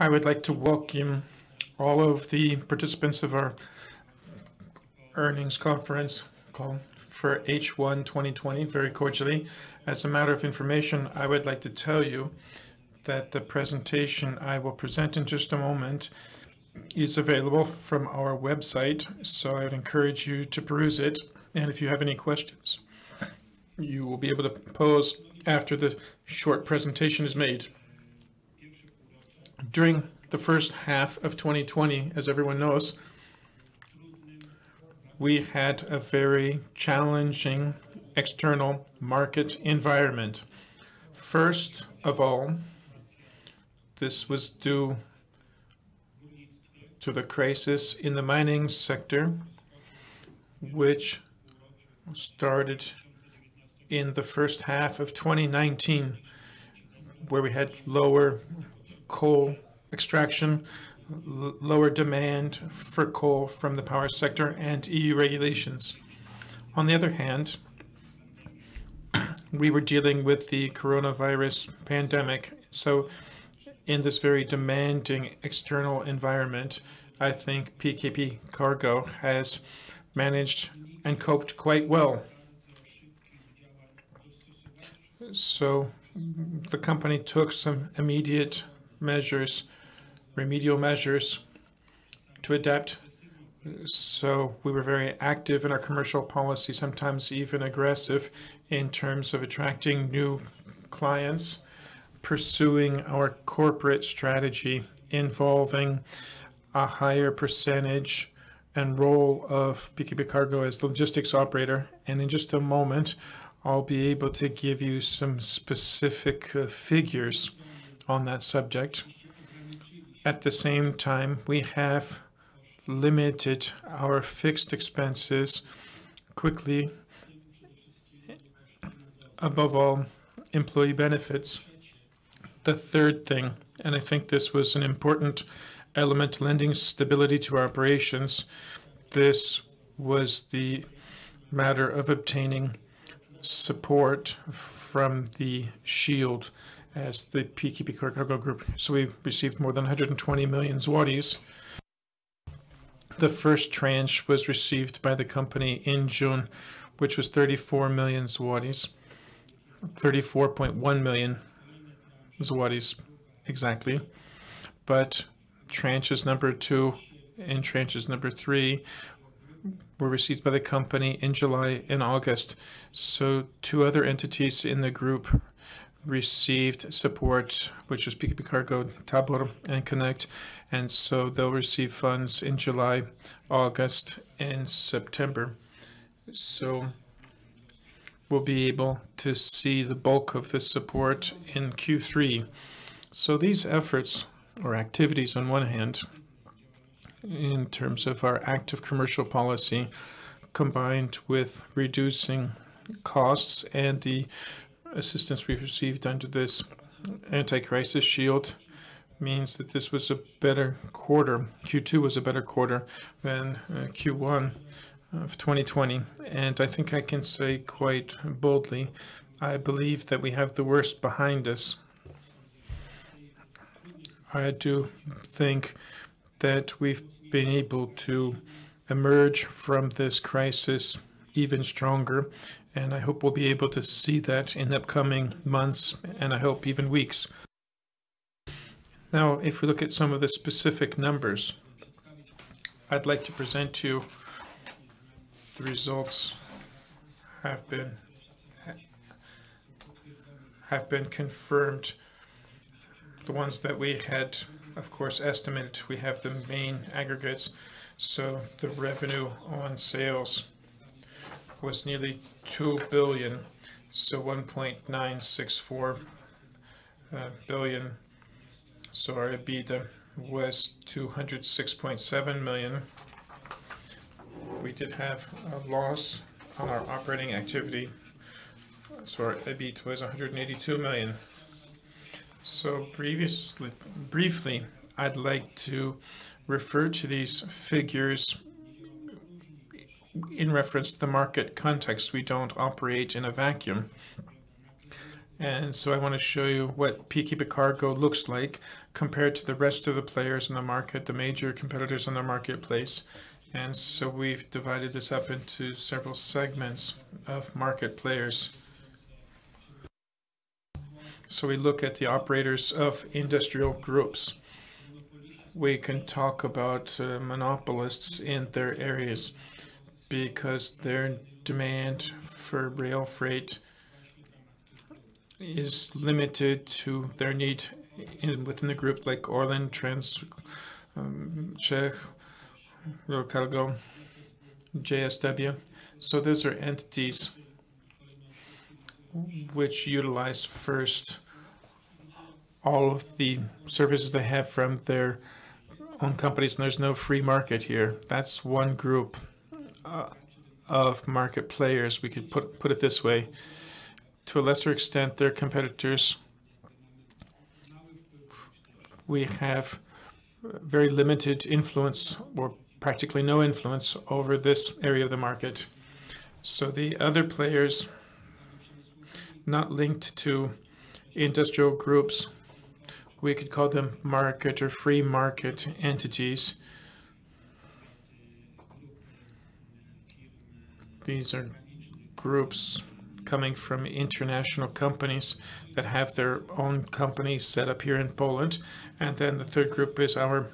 I would like to welcome all of the participants of our earnings conference call for H1 2020 very cordially. As a matter of information, I would like to tell you that the presentation I will present in just a moment is available from our website, so I would encourage you to peruse it. And if you have any questions, you will be able to pose after the short presentation is made. During the first half of 2020, as everyone knows, we had a very challenging external market environment. First of all, this was due to the crisis in the mining sector, which started in the first half of 2019, where we had lower coal extraction, lower demand for coal from the power sector, and EU regulations. On the other hand, we were dealing with the coronavirus pandemic. So in this very demanding external environment, I think PKP Cargo has managed and coped quite well. So the company took some immediate measures, remedial measures to adapt. So we were very active in our commercial policy, sometimes even aggressive in terms of attracting new clients, pursuing our corporate strategy involving a higher percentage and role of PKP Cargo as the logistics operator. And in just a moment, I'll be able to give you some specific figures on that subject. At the same time, we have limited our fixed expenses quickly, above all, employee benefits. The third thing, and I think this was an important element lending stability to our operations, this was the matter of obtaining support from the Shield as the PKP Cargo Group. So we received more than 120 million zlotys. The first tranche was received by the company in June, which was 34 million zlotys, 34.1 million zlotys exactly. But tranches number 2 and tranches number 3 were received by the company in July and August. So 2 other entities in the group received support, which was PKP Cargo, Tabor, and Connect. And so they'll receive funds in July, August, and September. So we'll be able to see the bulk of this support in Q3. So these efforts or activities on one hand, in terms of our active commercial policy, combined with reducing costs and the assistance we've received under this anti-crisis shield, means that this was a better quarter. Q2 was a better quarter than Q1 of 2020. And I think I can say quite boldly, I believe that we have the worst behind us. I do think that we've been able to emerge from this crisis even stronger, and I hope we'll be able to see that in upcoming months, and I hope even weeks. Now, if we look at some of the specific numbers, I'd like to present to you the results have been confirmed. The ones that we had, of course, estimated. We have the main aggregates. So the revenue on sales was nearly 2 billion, so 1.964 billion. So our EBITDA was 206.7 million. We did have a loss on our operating activity, so our EBITDA was 182 million. So briefly, I'd like to refer to these figures in reference to the market context. We don't operate in a vacuum. And so I want to show you what PKP Cargo looks like compared to the rest of the players in the market, the major competitors in the marketplace. And so we've divided this up into several segments of market players. So we look at the operators of industrial groups. We can talk about monopolists in their areas because their demand for rail freight is limited to their need within the group, like Orlen, Czech, Cargo, JSW. So those are entities which utilize first all of the services they have from their own companies, and there's no free market here. That's one group of market players, we could put it this way. To a lesser extent, their competitors, we have very limited influence or practically no influence over this area of the market. So the other players not linked to industrial groups, we could call them market or free market entities. These are groups coming from international companies that have their own companies set up here in Poland. And then the third group is our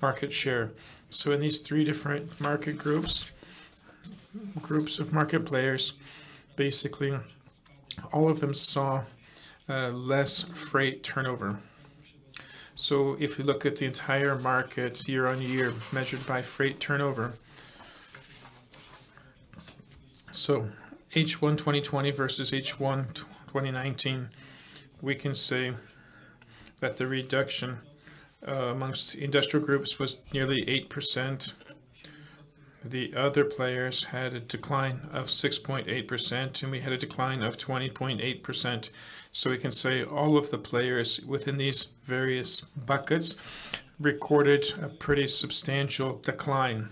market share. So in these three different market groups of market players, basically all of them saw less freight turnover. So if you look at the entire market year on year measured by freight turnover, so H1 2020 versus H1 2019, we can say that the reduction amongst industrial groups was nearly 8%. The other players had a decline of 6.8%, and we had a decline of 20.8%. So we can say all of the players within these various buckets recorded a pretty substantial decline.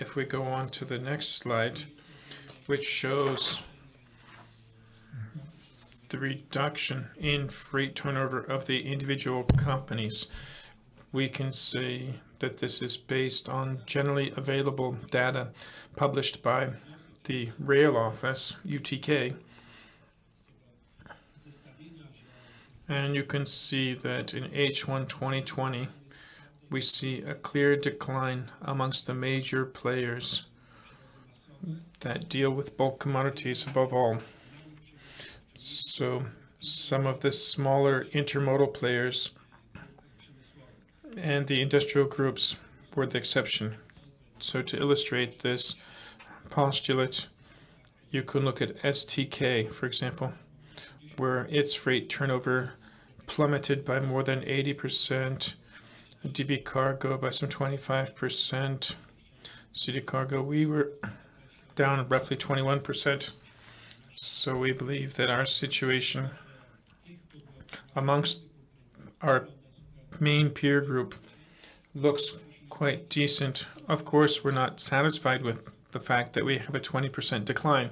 If we go on to the next slide, which shows the reduction in freight turnover of the individual companies, we can say that this is based on generally available data published by the Rail Office, UTK. And you can see that in H1 2020, we see a clear decline amongst the major players that deal with bulk commodities above all. So some of the smaller intermodal players and the industrial groups were the exception. So to illustrate this postulate, you can look at STK, for example, where its freight turnover plummeted by more than 80%, DB Cargo by some 25%, CD Cargo, we were down roughly 21%. So we believe that our situation amongst our main peer group looks quite decent. Of course, we're not satisfied with the fact that we have a 20% decline.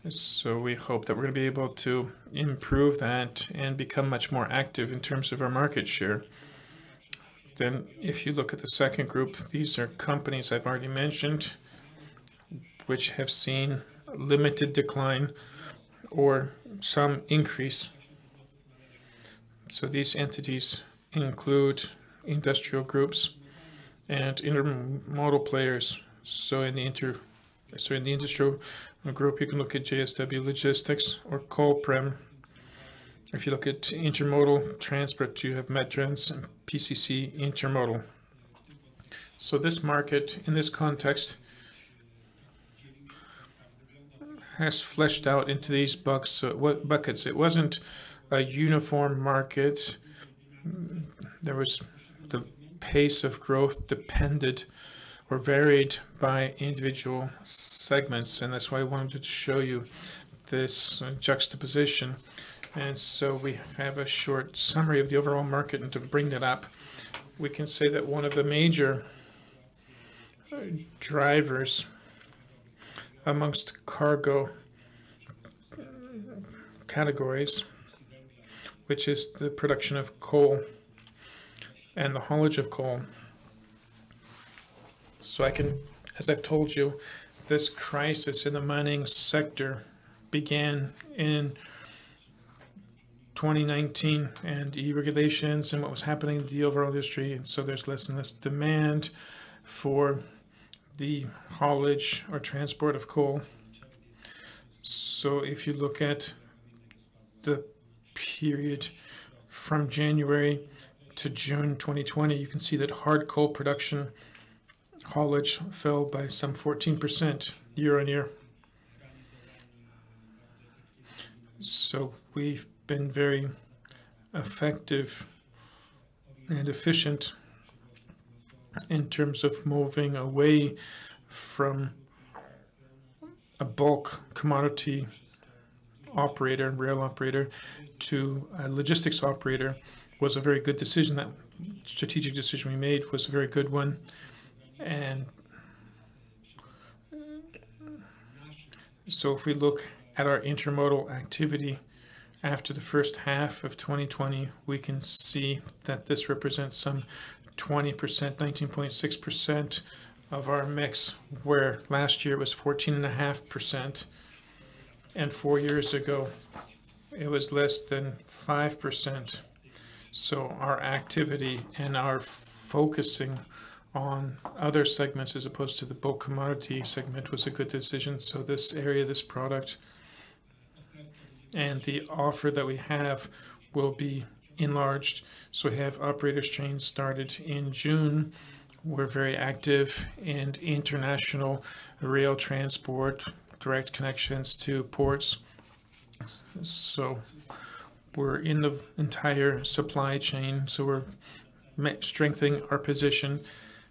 So we hope that we're going to be able to improve that and become much more active in terms of our market share. Then if you look at the second group, these are companies I've already mentioned, which have seen limited decline or some increase. So these entities include industrial groups and intermodal players. So in the industrial group, you can look at JSW Logistics or Colprem. If you look at Intermodal Transport, you have Metrans and PCC Intermodal. So this market, in this context, has fleshed out into these buckets. It wasn't a uniform market. There was the pace of growth depended or varied by individual segments, and that's why I wanted to show you this juxtaposition. And so we have a short summary of the overall market, and to bring that up, we can say that one of the major drivers amongst cargo categories which is the production of coal and the haulage of coal. So as I've told you, this crisis in the mining sector began in 2019 and regulations and what was happening in the overall industry. And so there's less and less demand for the haulage or transport of coal. So if you look at the period from January to June 2020, you can see that hard coal production haulage fell by some 14% year on year. So we've been very effective and efficient in terms of moving away from a bulk commodity operator, rail operator, to a logistics operator. Was a very good decision. That strategic decision we made was a very good one. And so if we look at our intermodal activity after the first half of 2020, we can see that this represents some 20%, 19.6% of our mix, where last year it was 14.5%, and 4 years ago it was less than 5%. So our activity and our focusing on other segments as opposed to the bulk commodity segment was a good decision. So this area, this product, and the offer that we have will be enlarged. So we have operators trains started in June. We're very active in international rail transport, direct connections to ports. So we're in the entire supply chain. So we're strengthening our position.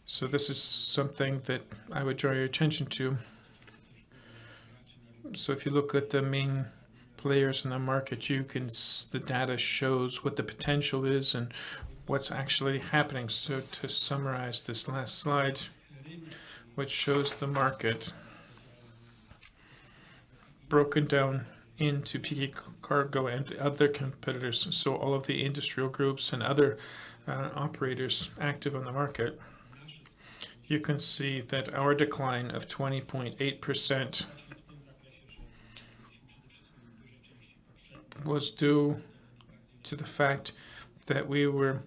So this is something that I would draw your attention to. So if you look at the main players in the market, the data shows what the potential is and what's actually happening. So to summarize this last slide, which shows the market broken down into PKP CARGO and other competitors, so all of the industrial groups and other operators active on the market, you can see that our decline of 20.8% was due to the fact that we were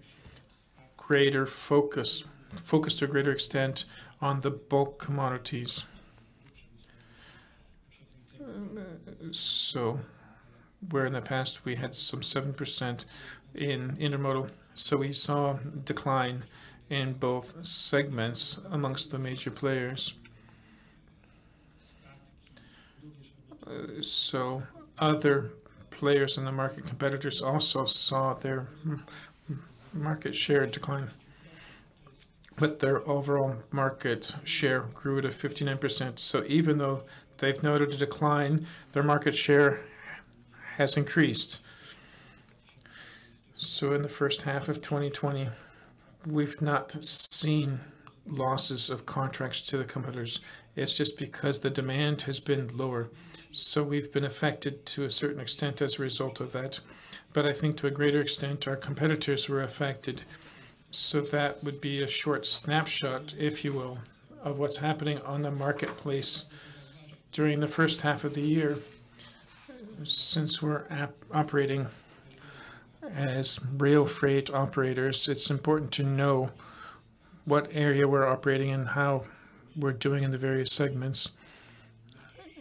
focused to a greater extent on the bulk commodities. So where in the past we had some 7% in intermodal, so we saw a decline in both segments amongst the major players. So other players in the market, competitors, also saw their market share decline, but their overall market share grew to 59%. So even though they've noted a decline, their market share has increased. So in the first half of 2020, we've not seen losses of contracts to the competitors. It's just because the demand has been lower. So we've been affected to a certain extent as a result of that. But I think to a greater extent, our competitors were affected. So that would be a short snapshot, if you will, of what's happening on the marketplace during the first half of the year. Since we're operating as rail freight operators, it's important to know what area we're operating in, how we're doing in the various segments.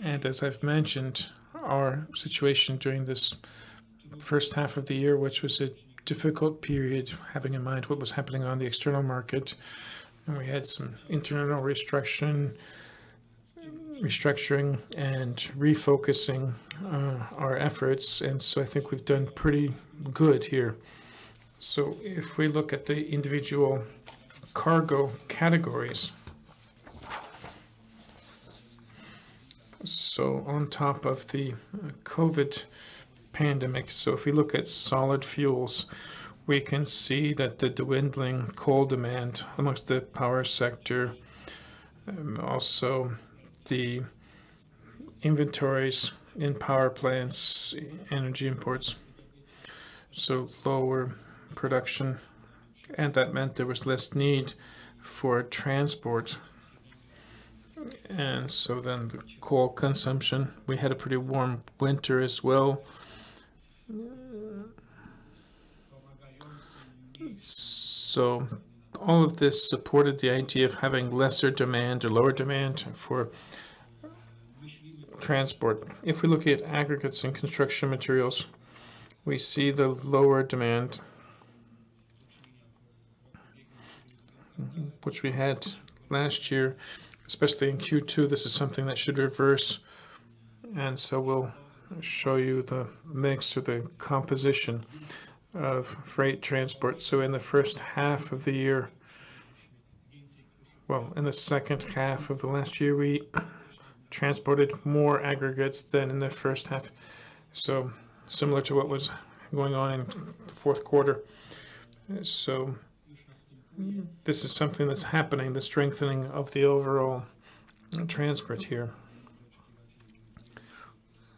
And as I've mentioned, our situation during this first half of the year, which was a difficult period, having in mind what was happening on the external market, and we had some internal restructuring and refocusing our efforts, and so I think we've done pretty good here. So if we look at the individual cargo categories, so on top of the COVID pandemic, so if we look at solid fuels, we can see that the dwindling coal demand amongst the power sector, also the inventories in power plants, energy imports. so lower production, and that meant there was less need for transport. And so then the coal consumption, we had a pretty warm winter as well. So all of this supported the idea of having lesser demand or lower demand for transport. If we look at aggregates and construction materials, we see the lower demand, which we had last year, especially in Q2. This is something that should reverse. And so we'll show you the mix or the composition of freight transport. So in the first half of the year, well, in the second half of the last year, we transported more aggregates than in the first half. So similar to what was going on in the fourth quarter. So this is something that's happening, the strengthening of the overall transport here.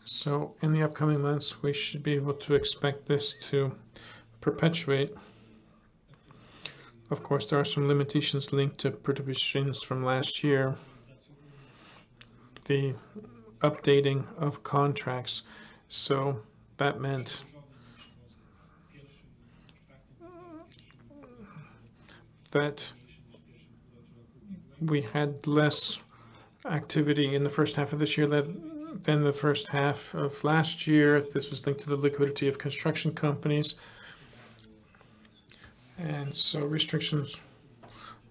So in the upcoming months, we should be able to expect this to perpetuate. Of course, there are some limitations linked to perturbations from last year. The updating of contracts. So that meant that we had less activity in the first half of this year than the first half of last year. This was linked to the liquidity of construction companies. And so restrictions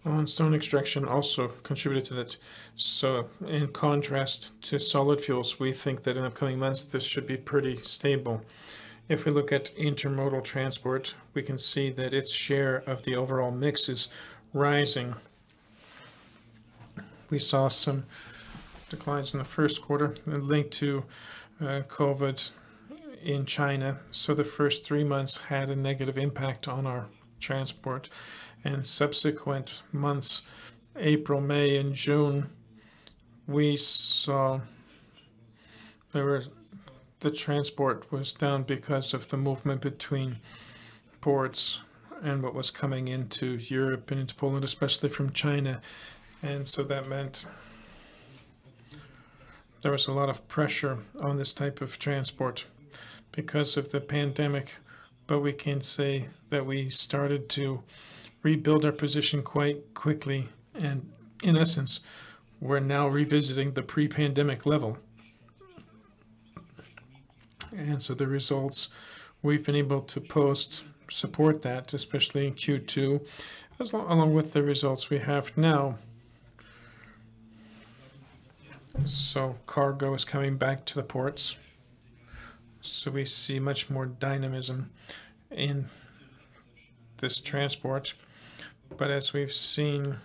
on stone extraction also contributed to that. So in contrast to solid fuels, we think that in upcoming months, this should be pretty stable. If we look at intermodal transport, we can see that its share of the overall mix is rising. We saw some declines in the first quarter linked to COVID in China. So the first 3 months had a negative impact on our transport, and subsequent months, April, May, and June, we saw the transport was down because of the movement between ports and what was coming into Europe and into Poland, especially from China. And so that meant there was a lot of pressure on this type of transport because of the pandemic. But we can say that we started to rebuild our position quite quickly. And in essence, we're now revisiting the pre-pandemic level. And so the results we've been able to post support that, especially in Q2, along with the results we have now. So cargo is coming back to the ports. So we see much more dynamism in this transport. But as we've seen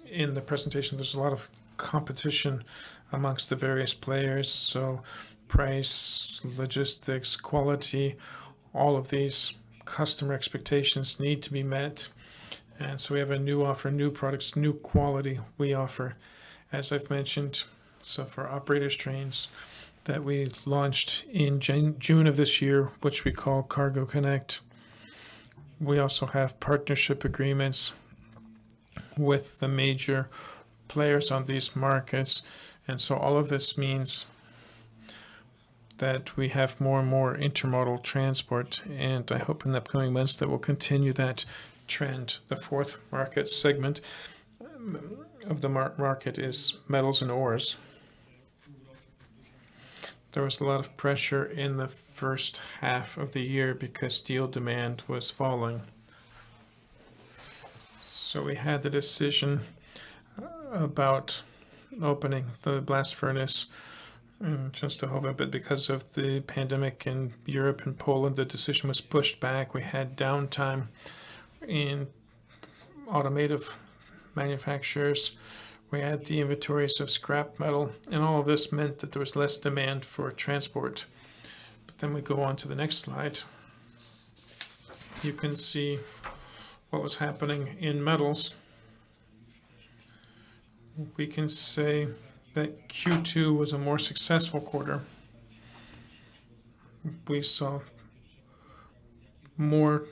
in the presentation, there's a lot of competition amongst the various players. So price, logistics, quality, all of these customer expectations need to be met. And so we have a new offer, new products, new quality we offer, as I've mentioned. So for operators trains that we launched in June of this year, which we call Cargo Connect. We also have partnership agreements with the major players on these markets. And so all of this means that we have more and more intermodal transport. And I hope in the upcoming months that we'll continue that trend. The fourth market segment of the market is metals and ores. There was a lot of pressure in the first half of the year because steel demand was falling. So we had the decision about opening the blast furnace in Częstochowa, but because of the pandemic in Europe and Poland, the decision was pushed back. We had downtime in automotive manufacturers. We had the inventories of scrap metal, and all of this meant that there was less demand for transport. But then we go on to the next slide. You can see what was happening in metals. We can say that Q2 was a more successful quarter. We saw more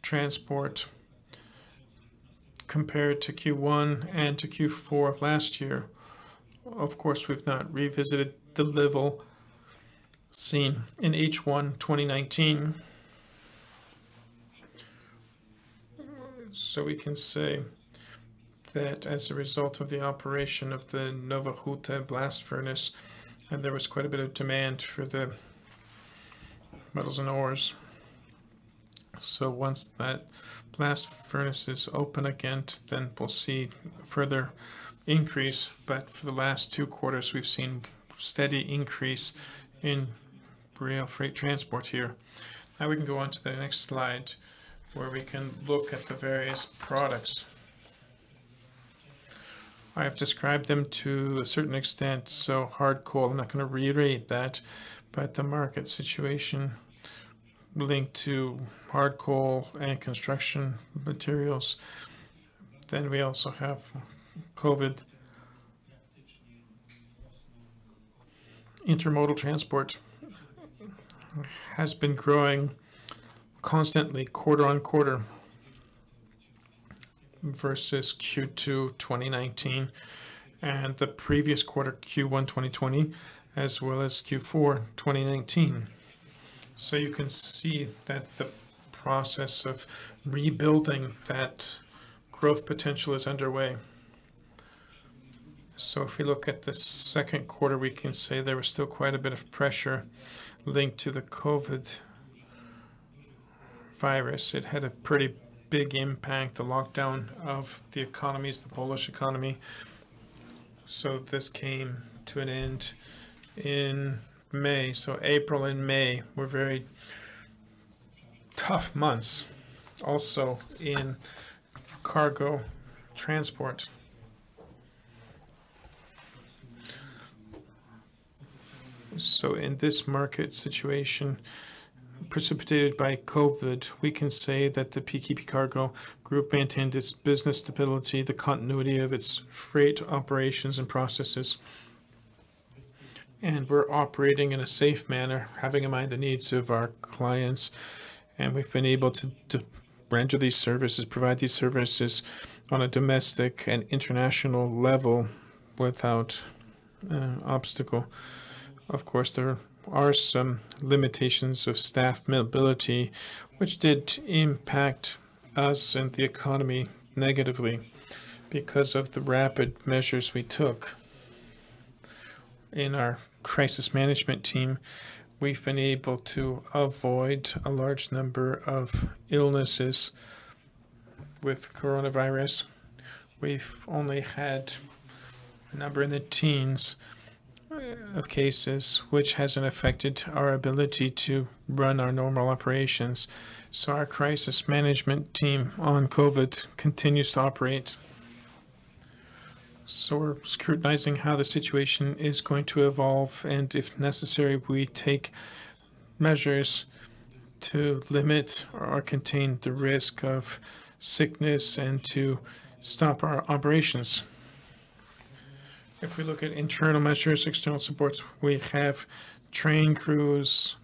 transport compared to Q1 and to Q4 of last year. Of course, we've not revisited the level seen in H1 2019. So we can say that as a result of the operation of the Nowa Huta blast furnace, and there was quite a bit of demand for the metals and ores. So once that blast furnace is open again, then we'll see further increase. But for the last 2 quarters, we've seen steady increase in rail freight transport here. Now we can go on to the next slide, where we can look at the various products. I have described them to a certain extent, so hard coal, I'm not going to reiterate that, but the market situation linked to hard coal and construction materials. Then we also have COVID. Intermodal transport has been growing constantly quarter on quarter versus Q2 2019 and the previous quarter Q1 2020 as well as Q4 2019. So you can see that the process of rebuilding that growth potential is underway. So if we look at the second quarter, we can say there was still quite a bit of pressure linked to the COVID virus. It had a pretty big impact, the lockdown of the economies, the Polish economy. So this came to an end in May. So April and May were very tough months. Also in cargo transport. So in this market situation precipitated by COVID, we can say that the PKP Cargo Group maintained its business stability, the continuity of its freight operations and processes. And we're operating in a safe manner, having in mind the needs of our clients. And we've been able to render these services, provide these services on a domestic and international level without obstacle. Of course, there are some limitations of staff mobility, which did impact us and the economy negatively because of the rapid measures we took. In our crisis management team, we've been able to avoid a large number of illnesses with coronavirus. We've only had a number in the teens of cases, which hasn't affected our ability to run our normal operations. So our crisis management team on COVID continues to operate. So we're scrutinizing how the situation is going to evolve, and if necessary, we take measures to limit or contain the risk of sickness and to stop our operations. If we look at internal measures, external supports, we have train crews,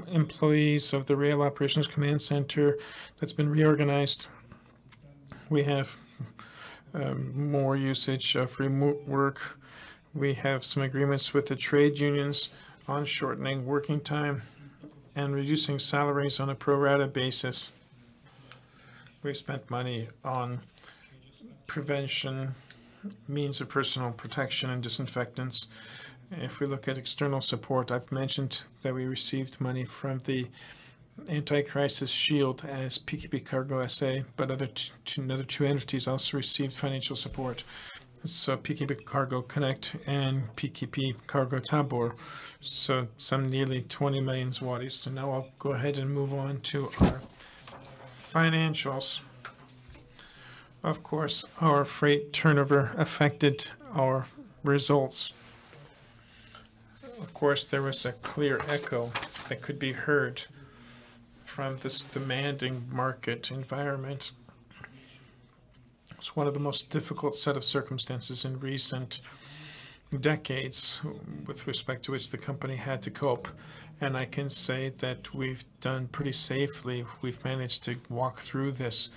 employees of the Rail Operations Command Center that's been reorganized. We have more usage of remote work. We have some agreements with the trade unions on shortening working time and reducing salaries on a pro rata basis. We've spent money on prevention, means of personal protection and disinfectants. If we look at external support, I've mentioned that we received money from the anti-crisis shield as PKP CARGO SA, but other two entities also received financial support. So PKP CARGO Connect and PKP CARGO Tabor. So some nearly 20 million zlotys. So now I'll go ahead and move on to our financials. Of course, our freight turnover affected our results. Of course, there was a clear echo that could be heard from this demanding market environment. It's one of the most difficult set of circumstances in recent decades with respect to which the company had to cope. And I can say that we've done pretty safely. We've managed to walk through this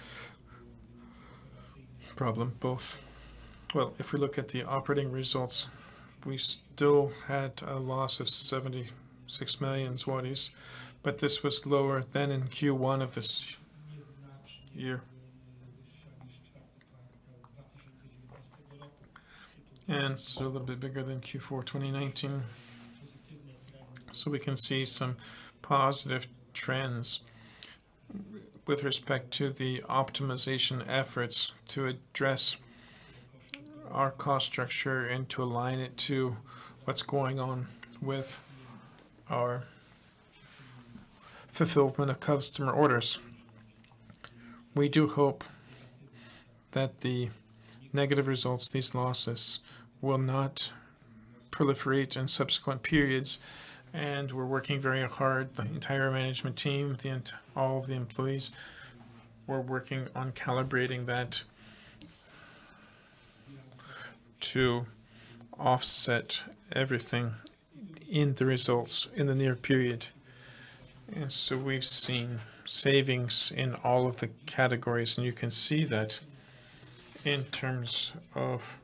problem both. Well, if we look at the operating results, we still had a loss of 76 million zlotys, but this was lower than in Q1 of this year. And so a little bit bigger than Q4 2019. So we can see some positive trends with respect to the optimization efforts to address our cost structure and to align it to what's going on with our fulfillment of customer orders. We do hope that the negative results, these losses, will not proliferate in subsequent periods. And we're working very hard, the entire management team, all of the employees, we're working on calibrating that to offset everything in the results in the near period. And so we've seen savings in all of the categories, and you can see that in terms of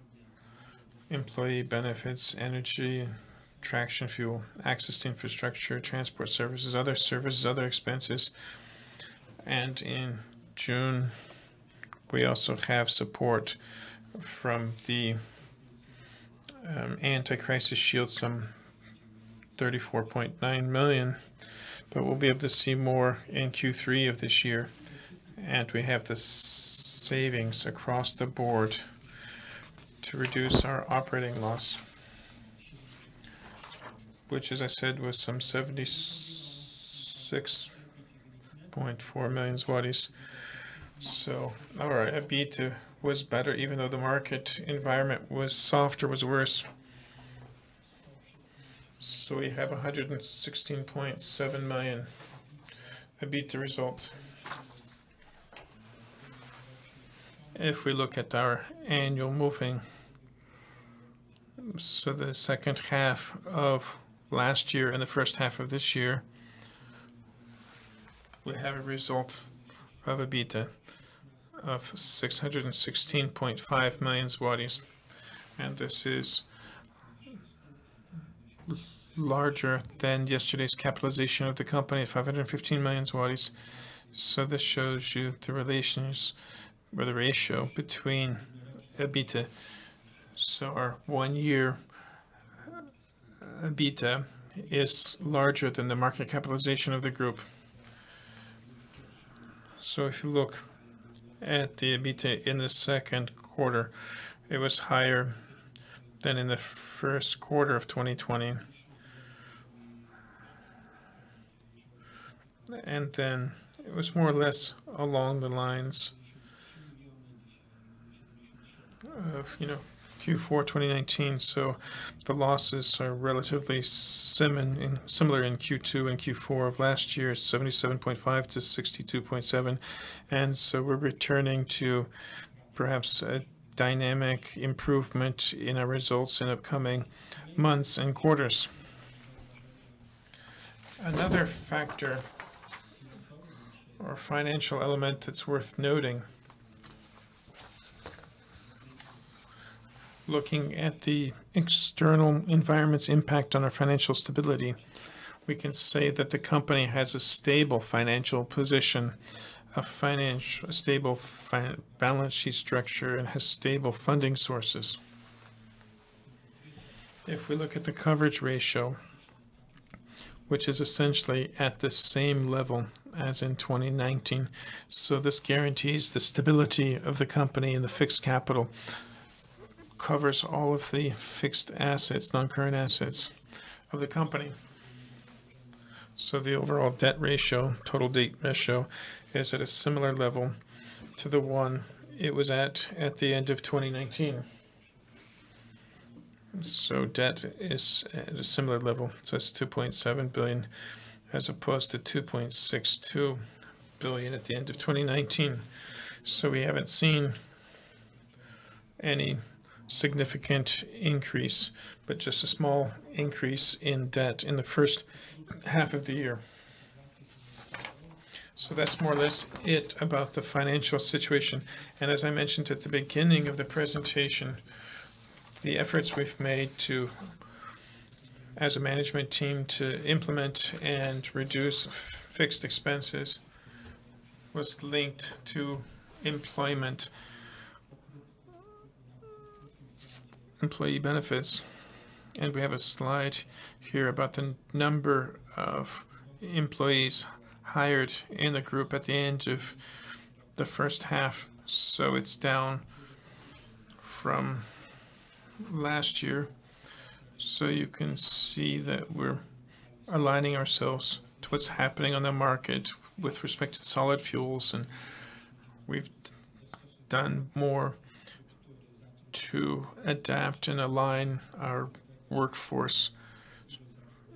employee benefits, energy, traction fuel, access to infrastructure, transport services, other expenses. And in June, we also have support from the anti-crisis shield, some 34.9 million, but we'll be able to see more in Q3 of this year. And we have the savings across the board to reduce our operating loss, which, as I said, was some 76.4 million zlotys. So our EBITDA was better, even though the market environment was softer, was worse. So we have 116.7 million EBITDA result. If we look at our annual moving, so the second half of last year and the first half of this year, we have a result of EBITDA of 616.5 million zlotys, and this is larger than yesterday's capitalization of the company at 515 million zlotys. So this shows you the relations, or the ratio between EBITDA. So our 1 year EBITDA is larger than the market capitalization of the group. So if you look at the EBITDA in the second quarter, it was higher than in the first quarter of 2020. And then it was more or less along the lines of, Q4 2019. So the losses are relatively similar in Q2 and Q4 of last year, 77.5 to 62.7. And so we're returning to perhaps a dynamic improvement in our results in upcoming months and quarters. Another factor or financial element that's worth noting, looking at the external environment's impact on our financial stability, we can say that the company has a stable financial position, a stable balance sheet structure, and has stable funding sources. If we look at the coverage ratio, which is essentially at the same level as in 2019. So this guarantees the stability of the company, and the fixed capital covers all of the fixed assets, non-current assets of the company. So the overall debt ratio, total debt ratio, is at a similar level to the one it was at the end of 2019. So debt is at a similar level, so it's 2.7 billion as opposed to 2.62 billion at the end of 2019. So we haven't seen any significant increase, but just a small increase in debt in the first half of the year. So that's more or less it about the financial situation. And as I mentioned at the beginning of the presentation, the efforts we've made to, as a management team, to implement and reduce fixed expenses was linked to employee benefits. And we have a slide here about the number of employees hired in the group at the end of the first half. So it's down from last year. So you can see that we're aligning ourselves to what's happening on the market with respect to solid fuels, and we've done more to adapt and align our workforce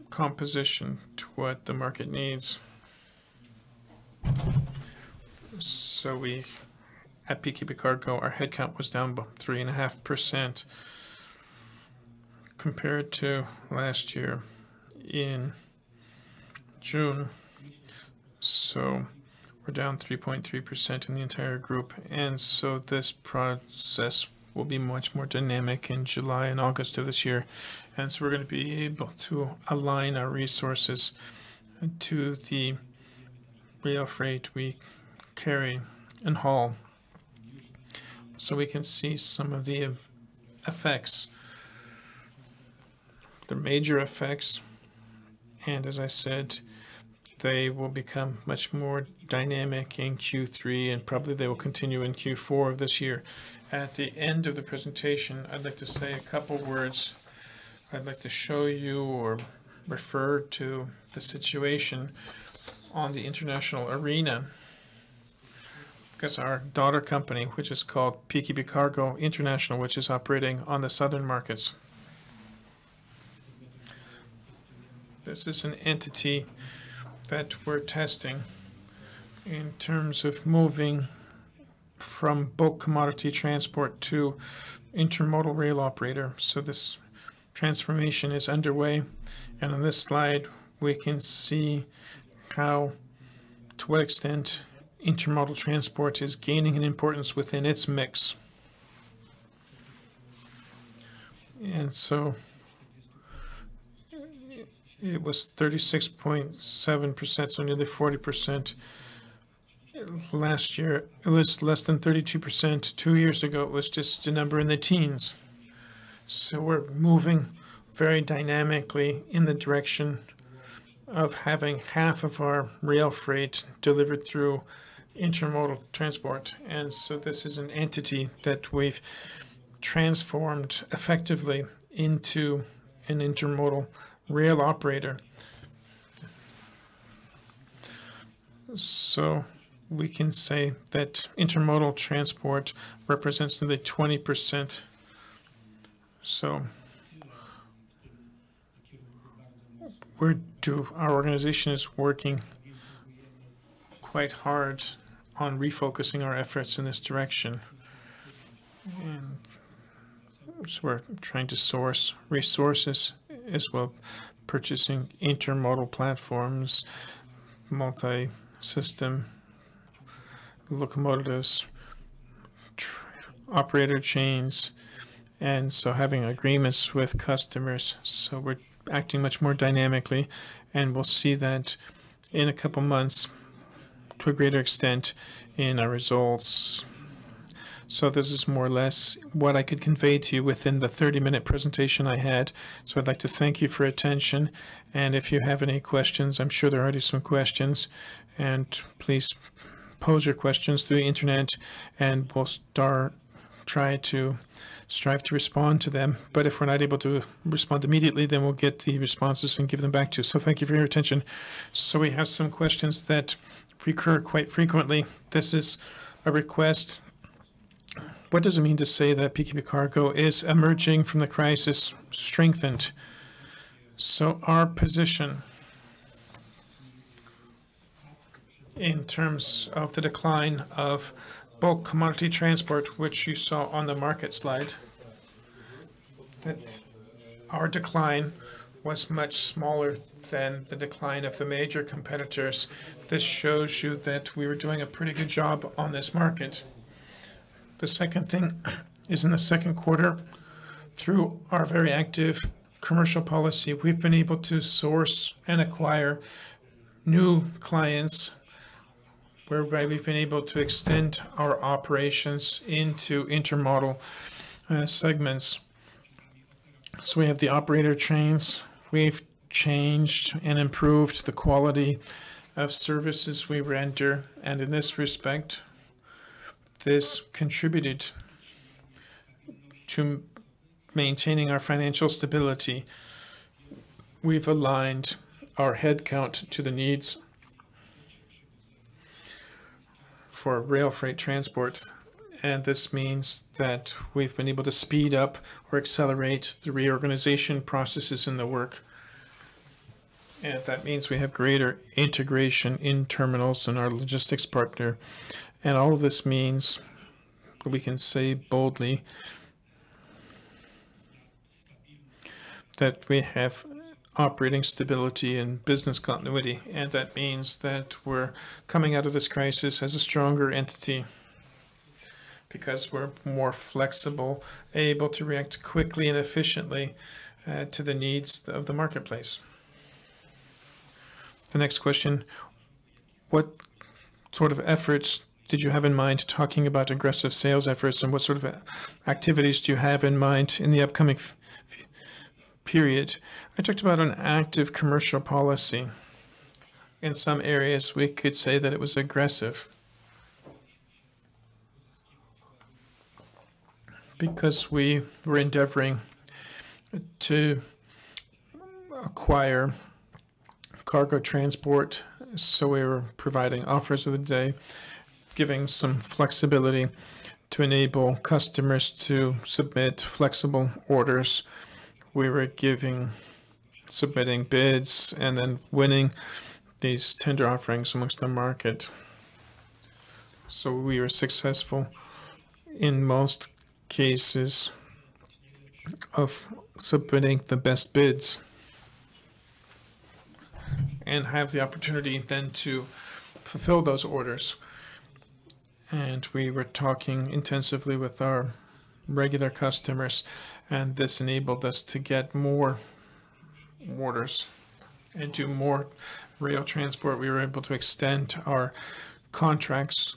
composition to what the market needs. So we, at PKP CARGO, our headcount was down by 3.5% compared to last year in June. So we're down 3.3% in the entire group. And so this process will be much more dynamic in July and August of this year. And so we're going to be able to align our resources to the rail freight we carry and haul. So we can see some of the effects, the major effects. And as I said, they will become much more dynamic in Q3, and probably they will continue in Q4 of this year. At the end of the presentation, I'd like to say a couple words. I'd like to show you or refer to the situation on the international arena, because our daughter company, which is called PKP CARGO International, which is operating on the southern markets. This is an entity that we're testing in terms of moving from bulk commodity transport to intermodal rail operator. So this transformation is underway, and on this slide we can see how, to what extent, intermodal transport is gaining in importance within its mix. And so it was 36.7%, so nearly 40%. Last year, it was less than 32%. 2 years ago, it was just a number in the teens. So we're moving very dynamically in the direction of having half of our rail freight delivered through intermodal transport. And so this is an entity that we've transformed effectively into an intermodal rail operator. So we can say that intermodal transport represents nearly 20%. So our organization is working quite hard on refocusing our efforts in this direction. And so we're trying to source resources as well, purchasing intermodal platforms, multi-system locomotives, operator chains, and so having agreements with customers. So we're acting much more dynamically, and we'll see that in a couple months to a greater extent in our results. So this is more or less what I could convey to you within the 30-minute presentation I had. So I'd like to thank you for your attention. And if you have any questions, I'm sure there are already some questions, and please pose your questions through the internet, and we'll strive to respond to them. But if we're not able to respond immediately, then we'll get the responses and give them back to you. So thank you for your attention. So we have some questions that recur quite frequently. This is a request. What does it mean to say that PKP CARGO is emerging from the crisis strengthened? So our position in terms of the decline of bulk commodity transport, which you saw on the market slide, that our decline was much smaller than the decline of the major competitors. This shows you that we were doing a pretty good job on this market. The second thing is in the second quarter, through our very active commercial policy, we've been able to source and acquire new clients, whereby we've been able to extend our operations into intermodal segments. So we have the operator trains. We've changed and improved the quality of services we render, and in this respect, this contributed to maintaining our financial stability. We've aligned our headcount to the needs for rail freight transport, and this means that we've been able to speed up or accelerate the reorganization processes in the work. And that means we have greater integration in terminals and our logistics partner. And all of this means we can say boldly that we have operating stability and business continuity. And that means that we're coming out of this crisis as a stronger entity because we're more flexible, able to react quickly and efficiently to the needs of the marketplace. The next question, what sort of efforts did you have in mind talking about aggressive sales efforts, and what sort of activities do you have in mind in the upcoming period? I talked about an active commercial policy. In some areas, we could say that it was aggressive because we were endeavoring to acquire cargo transport, so we were providing offers of the day, giving some flexibility to enable customers to submit flexible orders. We were submitting bids and then winning these tender offerings amongst the market. So we were successful in most cases of submitting the best bids, and have the opportunity then to fulfill those orders. And we were talking intensively with our regular customers, and this enabled us to get more orders and do more rail transport. We were able to extend our contracts.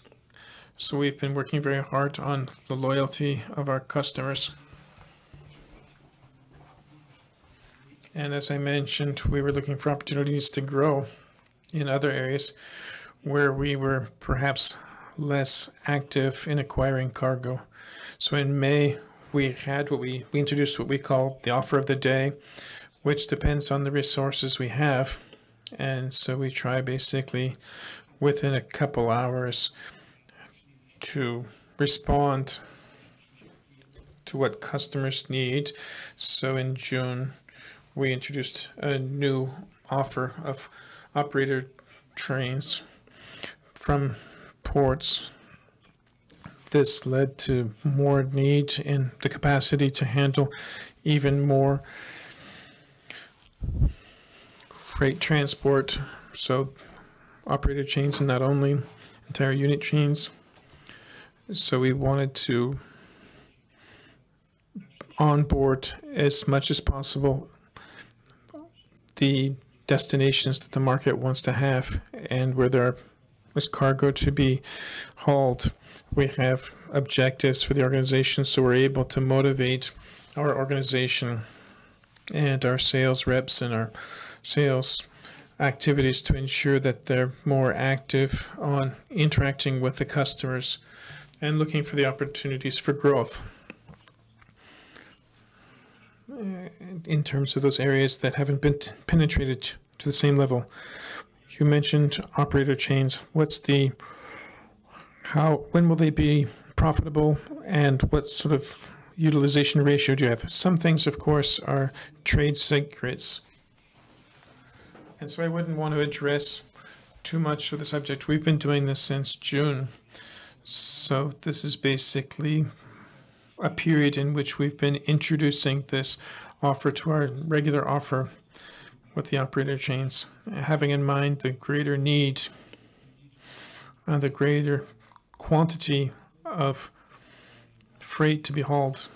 So we've been working very hard on the loyalty of our customers. And as I mentioned, we were looking for opportunities to grow in other areas where we were perhaps less active in acquiring cargo. So in May, we introduced what we call the offer of the day, which depends on the resources we have. And so we try basically within a couple hours to respond to what customers need. So in June, we introduced a new offer of operator trains from ports. This led to more need in the capacity to handle even more freight transport. So operator chains and not only entire unit chains. So we wanted to onboard as much as possible the destinations that the market wants to have, and where there is cargo to be hauled. We have objectives for the organization, so we're able to motivate our organization and our sales reps and our sales activities to ensure that they're more active on interacting with the customers and looking for the opportunities for growth in terms of those areas that haven't been penetrated to the same level. You mentioned operator chains. When will they be profitable, and what sort of utilization ratio do you have? Some things, of course, are trade secrets, and so I wouldn't want to address too much of the subject. We've been doing this since June, so this is basically a period in which we've been introducing this offer to our regular offer with the operator chains, having in mind the greater need and the greater quantity of freight to be hauled.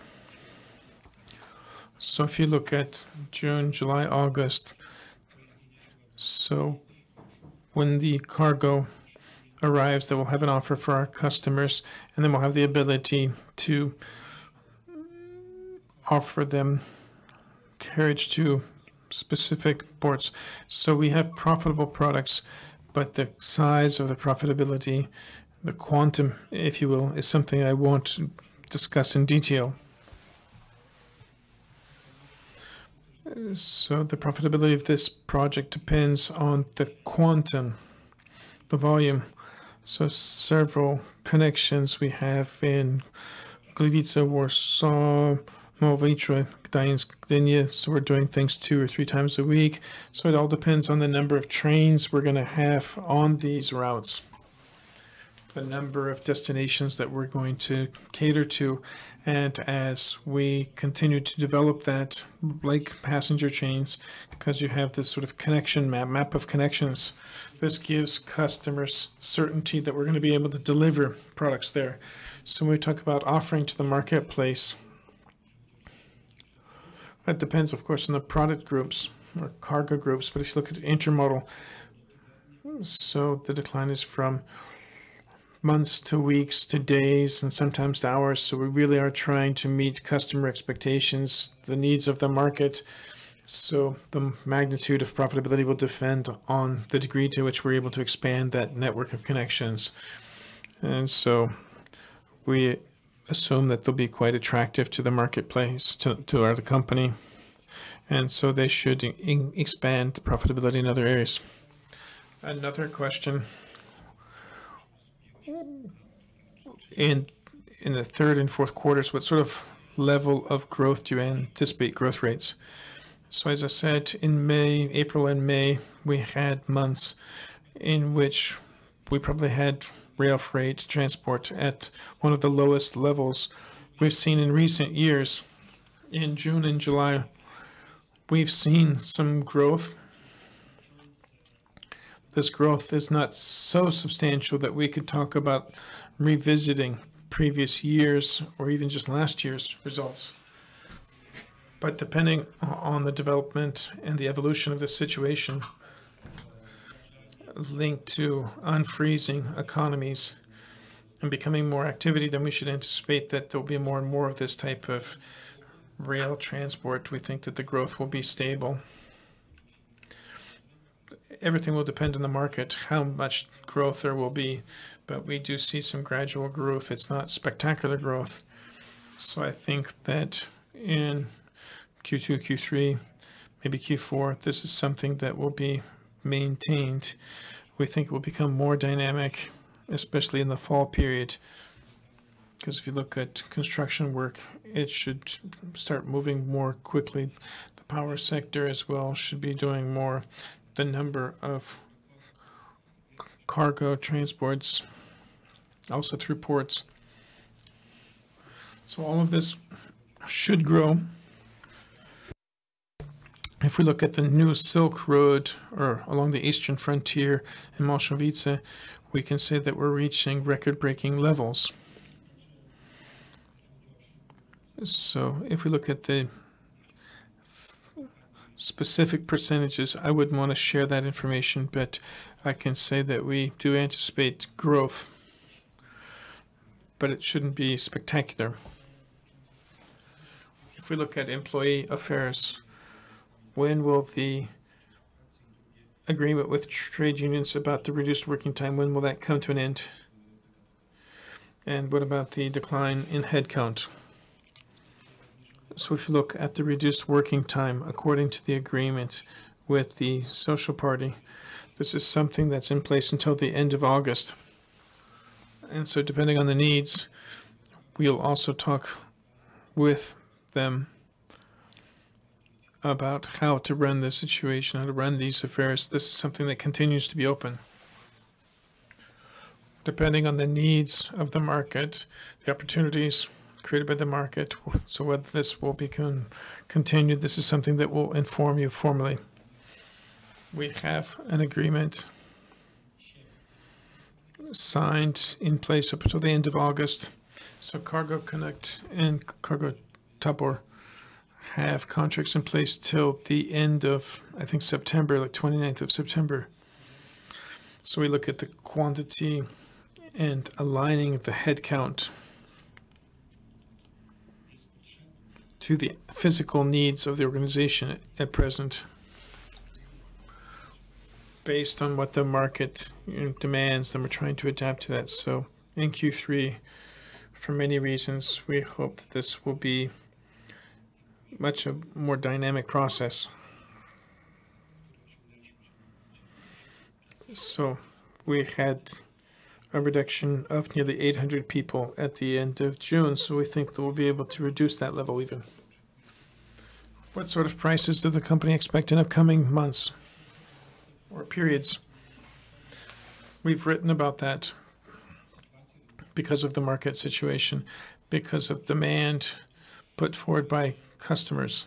So if you look at June, July, August, so when the cargo arrives, that we'll have an offer for our customers, and then we'll have the ability to offer them carriage to specific ports. So we have profitable products, but the size of the profitability, the quantum, if you will, is something I won't discuss in detail. So the profitability of this project depends on the quantum, the volume. So several connections we have in Gliwice, Warsaw, Mowice, Gdańsk, Gdynia. So we're doing things 2 or 3 times a week. So it all depends on the number of trains we're going to have on these routes, the number of destinations that we're going to cater to. And as we continue to develop that, like passenger chains, because you have this sort of connection map of connections, this gives customers certainty that we're going to be able to deliver products there. So when we talk about offering to the marketplace, that depends, of course, on the product groups or cargo groups. But if you look at intermodal, so the decline is from months to weeks to days and sometimes to hours. So we really are trying to meet customer expectations, the needs of the market. So the magnitude of profitability will depend on the degree to which we're able to expand that network of connections. And so we assume that they'll be quite attractive to the marketplace, to the company. And so they should expand the profitability in other areas. Another question. In the 3rd and 4th quarters, what sort of level of growth do you anticipate, growth rates? So as I said, in April and May, we had months in which we probably had rail freight transport at one of the lowest levels we've seen in recent years. In June and July, we've seen some growth. This growth is not so substantial that we could talk about revisiting previous years or even just last year's results. But depending on the development and the evolution of the situation linked to unfreezing economies and becoming more activity, then we should anticipate that there'll be more and more of this type of rail transport. We think that the growth will be stable. Everything will depend on the market, how much growth there will be, but we do see some gradual growth. It's not spectacular growth. So I think that in Q2, Q3, maybe Q4, this is something that will be maintained. We think it will become more dynamic, especially in the fall period, because if you look at construction work, it should start moving more quickly. The power sector as well should be doing more. The number of cargo transports, also through ports. So all of this should grow. If we look at the new Silk Road or along the eastern frontier in Malszowice, we can say that we're reaching record-breaking levels. So if we look at the specific percentages, I wouldn't want to share that information, but I can say that we do anticipate growth, but it shouldn't be spectacular. If we look at employee affairs, when will the agreement with trade unions about the reduced working time, when will that come to an end? And what about the decline in headcount? So if you look at the reduced working time, according to the agreement with the Social Party, this is something that's in place until the end of August. And so depending on the needs, we'll also talk with them about how to run the situation, how to run these affairs. This is something that continues to be open. Depending on the needs of the market, the opportunities created by the market. So whether this will be continued, this is something that will inform you formally. We have an agreement signed in place up until the end of August. So Cargo Connect and Cargo Tabor have contracts in place till the end of, I think, September, like 29th of September. So we look at the quantity and aligning the headcount to the physical needs of the organization at present, based on what the market demands, then we're trying to adapt to that. So in Q3, for many reasons, we hope that this will be much a more dynamic process. So we had a reduction of nearly 800 people at the end of June, so we think that we'll be able to reduce that level even. What sort of prices does the company expect in upcoming months or periods? We've written about that because of the market situation, because of demand put forward by customers.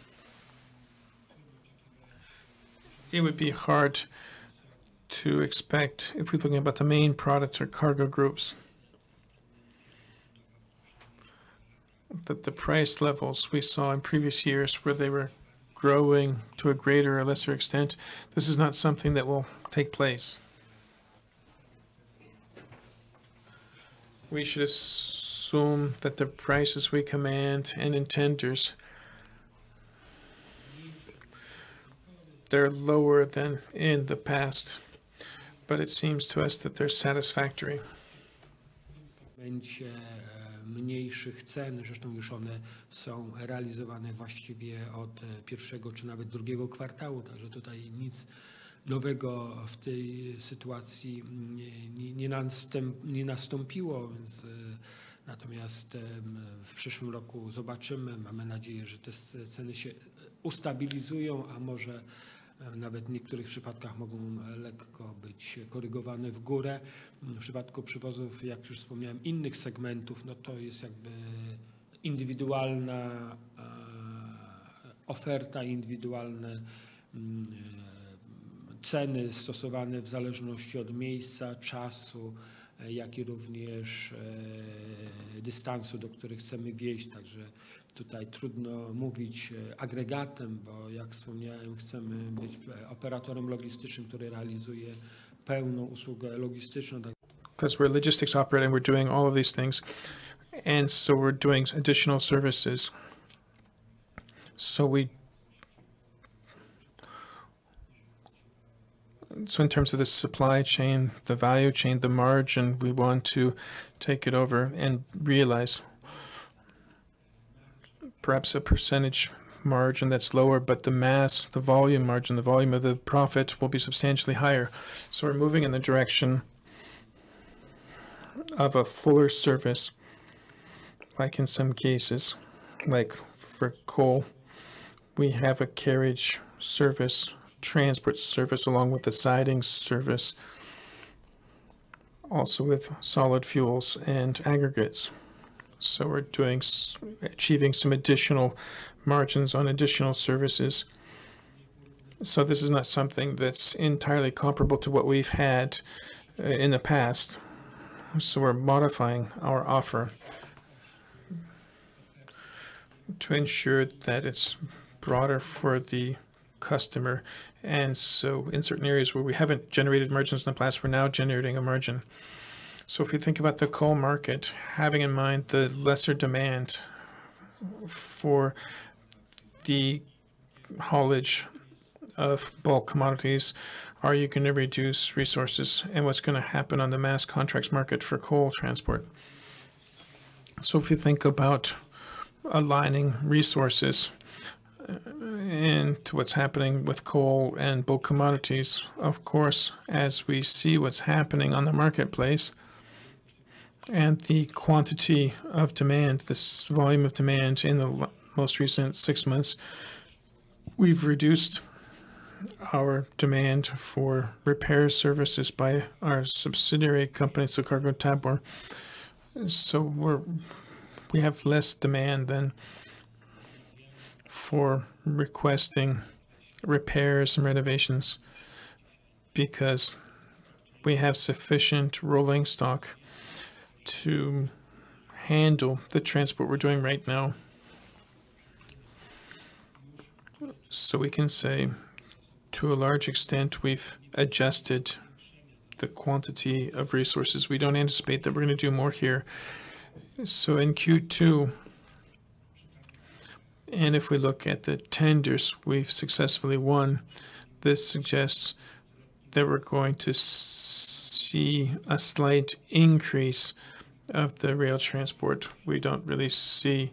It would be hard to expect, if we're looking about the main products or cargo groups, that the price levels we saw in previous years where they were growing to a greater or lesser extent, this is not something that will take place. We should assume that the prices we command and in tenders, they're lower than in the past, but it seems to us that they're satisfactory. Mniejszych cen, zresztą już one są realizowane właściwie od pierwszego czy nawet drugiego kwartału, także tutaj nic nowego w tej sytuacji nie nastąpiło, więc natomiast w przyszłym roku zobaczymy. Mamy nadzieję, że te ceny się ustabilizują, a może nawet w niektórych przypadkach mogą lekko być korygowane w górę. W przypadku przywozów, jak już wspomniałem, innych segmentów, no to jest jakby indywidualna oferta, indywidualne ceny stosowane w zależności od miejsca, czasu, jak i również dystansu, do których chcemy wieźć. Także tutaj trudno mówić agregatem, bo jak wspomniałem, chcemy być operatorem logistycznym, który realizuje pełną usługę logistyczną. Because we're a logistics operator and we're doing all of these things, and so we're doing additional services. So in terms of the supply chain, the value chain, the margin, we want to take it over and realize perhaps a percentage margin that's lower, but the volume margin, the volume of the profit will be substantially higher. So we're moving in the direction of a fuller service, like in some cases, like for coal, we have a carriage service, transport service, along with the siding service, also with solid fuels and aggregates. So we're achieving some additional margins on additional services. So this is not something that's entirely comparable to what we've had in the past. So we're modifying our offer to ensure that it's broader for the customer. And so in certain areas where we haven't generated margins in the past, we're now generating a margin. So if you think about the coal market, having in mind the lesser demand for the haulage of bulk commodities, are you going to reduce resources? And what's going to happen on the mass contracts market for coal transport? So if you think about aligning resources and to what's happening with coal and bulk commodities, of course, as we see what's happening on the marketplace and the quantity of demand, this volume of demand in the most recent 6 months, we've reduced our demand for repair services by our subsidiary company, so Cargo Tabor. So we're we have less demand than for requesting repairs and renovations because we have sufficient rolling stock to handle the transport we're doing right now. So we can say, to a large extent, we've adjusted the quantity of resources. We don't anticipate that we're going to do more here. So in Q2, and if we look at the tenders we've successfully won, this suggests that we're going to see a slight increase of the rail transport. We don't really see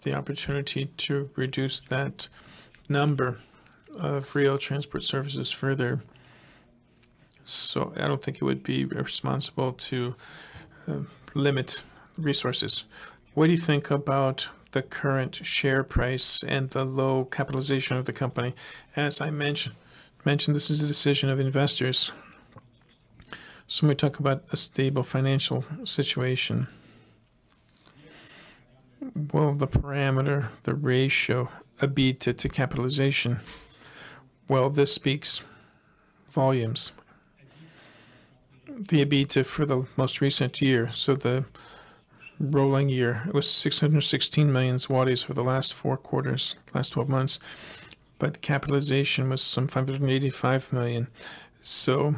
the opportunity to reduce that number of rail transport services further. So I don't think it would be responsible to limit resources. What do you think about the current share price and the low capitalization of the company? As I mentioned, this is a decision of investors. So when we talk about a stable financial situation, well, the parameter, the ratio, EBITDA to capitalization, well, this speaks volumes. The EBITDA for the most recent year, so the rolling year, it was 616 million zlotys for the last 4 quarters, last 12 months, but capitalization was some 585 million. So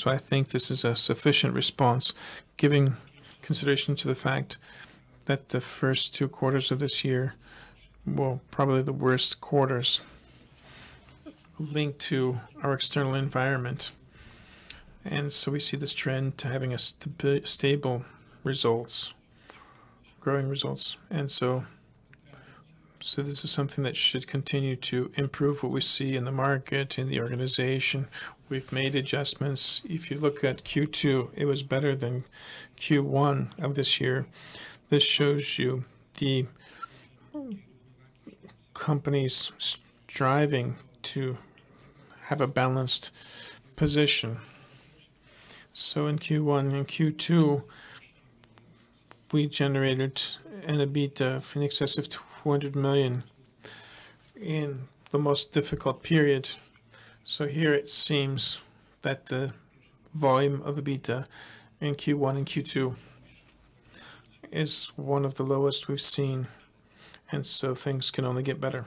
I think this is a sufficient response, giving consideration to the fact that the first 2 quarters of this year, well, probably the worst quarters linked to our external environment. And so we see this trend to having a stable results, growing results. And so this is something that should continue to improve what we see in the market, in the organization. We've made adjustments. If you look at Q2, it was better than Q1 of this year. This shows you the companies striving to have a balanced position. So in Q1 and Q2, we generated an EBITDA in excess of 200 million in the most difficult period. So here it seems that the volume of EBITDA in Q1 and Q2 is one of the lowest we've seen, and so things can only get better.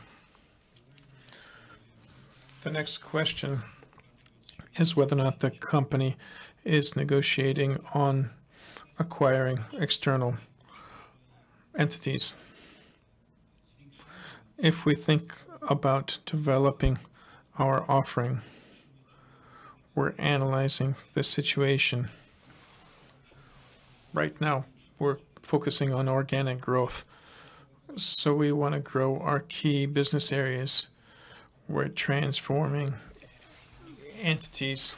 The next question is whether or not the company is negotiating on acquiring external entities. If we think about developing our offering, we're analyzing the situation. Right now, we're focusing on organic growth. So we want to grow our key business areas. We're transforming entities,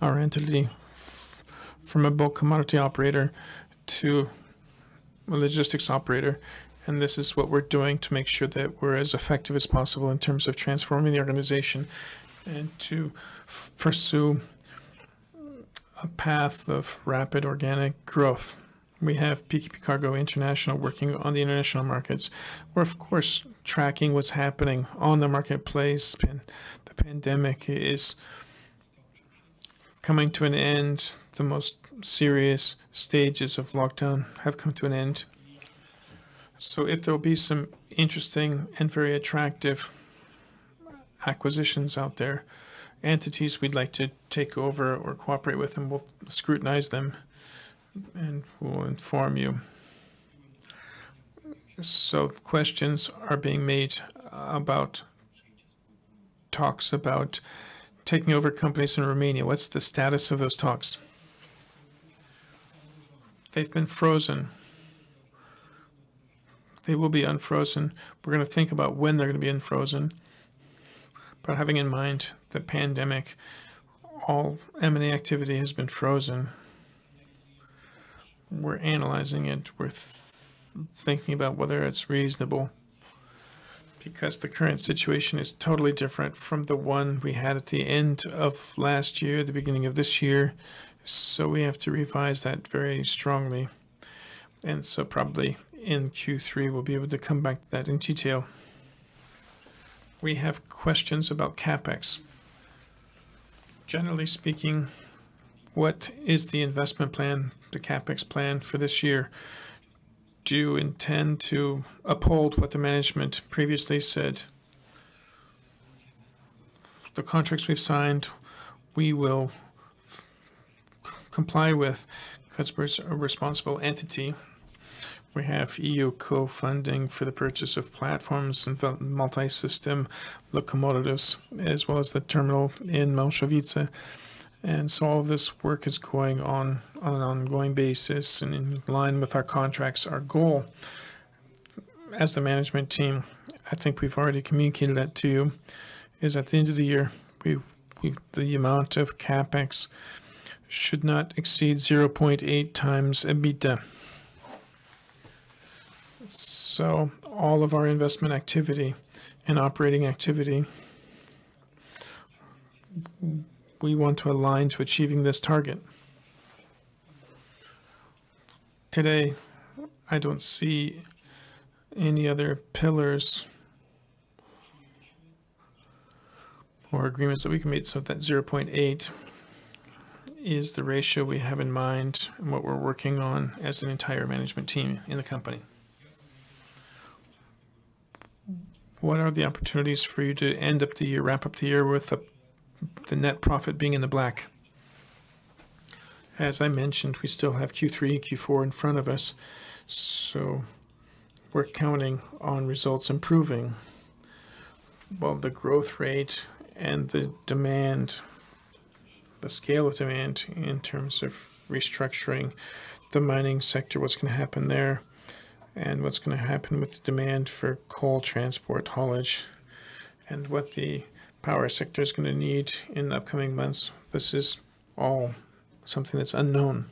our entity from a bulk commodity operator to a logistics operator. And this is what we're doing to make sure that we're as effective as possible in terms of transforming the organization and to pursue a path of rapid organic growth. We have PKP CARGO International working on the international markets. We're, of course, tracking what's happening on the marketplace. And the pandemic is coming to an end. The most serious stages of lockdown have come to an end. So if there will be some interesting and very attractive acquisitions out there, entities we'd like to take over or cooperate with, and we'll scrutinize them and we'll inform you. So questions are being made about talks about taking over companies in Romania. What's the status of those talks? They've been frozen. They will be unfrozen. We're going to think about when they're going to be unfrozen. But having in mind the pandemic, all M&A activity has been frozen. We're analyzing it. We're thinking about whether it's reasonable, because the current situation is totally different from the one we had at the end of last year, the beginning of this year. So we have to revise that very strongly. And so probably in Q3, we'll be able to come back to that in detail. We have questions about CapEx. Generally speaking, what is the investment plan, the CapEx plan for this year? Do you intend to uphold what the management previously said? The contracts we've signed, we will comply with because we're a responsible entity. We have EU co-funding for the purchase of platforms and multi-system locomotives, as well as the terminal in Malszowice. And so all of this work is going on an ongoing basis and in line with our contracts. Our goal as the management team, I think we've already communicated that to you, is at the end of the year, the amount of CapEx should not exceed 0.8 times EBITDA. So all of our investment activity and operating activity, we want to align to achieving this target. Today, I don't see any other pillars or agreements that we can make, so that 0.8 is the ratio we have in mind and what we're working on as an entire management team in the company. What are the opportunities for you to end up the year, wrap up the year with the net profit being in the black? As I mentioned, we still have Q3, Q4 in front of us, so we're counting on results improving. Well, the growth rate and the demand, the scale of demand in terms of restructuring the mining sector, what's going to happen there, and what's going to happen with the demand for coal transport haulage, and what the power sector is going to need in the upcoming months. This is all something that's unknown.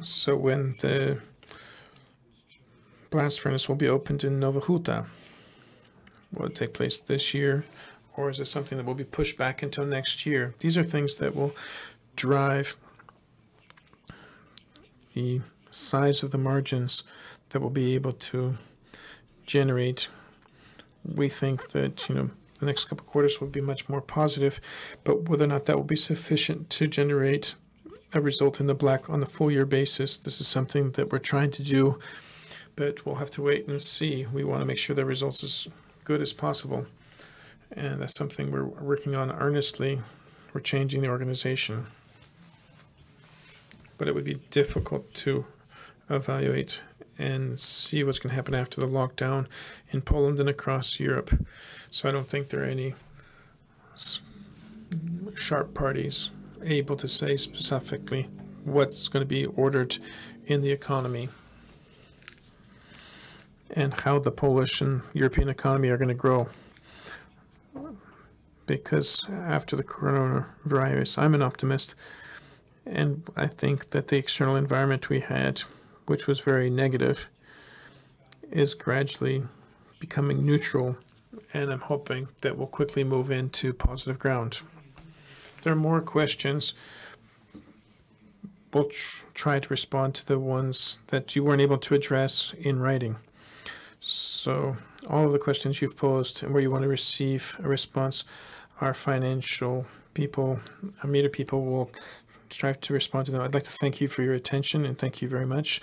So when the blast furnace will be opened in Nowa Huta, will it take place this year, or is it something that will be pushed back until next year? These are things that will drive the size of the margins that we'll be able to generate. We think that, the next couple of quarters will be much more positive, but whether or not that will be sufficient to generate a result in the black on the full year basis, this is something that we're trying to do, but we'll have to wait and see. We want to make sure the results as good as possible, and that's something we're working on earnestly. We're changing the organization, but it would be difficult to evaluate and see what's going to happen after the lockdown in Poland and across Europe. So I don't think there are any sharp parties able to say specifically what's going to be ordered in the economy and how the Polish and European economy are going to grow. Because after the coronavirus, I'm an optimist, and I think that the external environment we had, which was very negative, is gradually becoming neutral, and I'm hoping that we'll quickly move into positive ground. There are more questions. We'll try to respond to the ones that you weren't able to address in writing. So all of the questions you've posed and where you want to receive a response, our financial people, our media people will strive to respond to them. I'd like to thank you for your attention and thank you very much.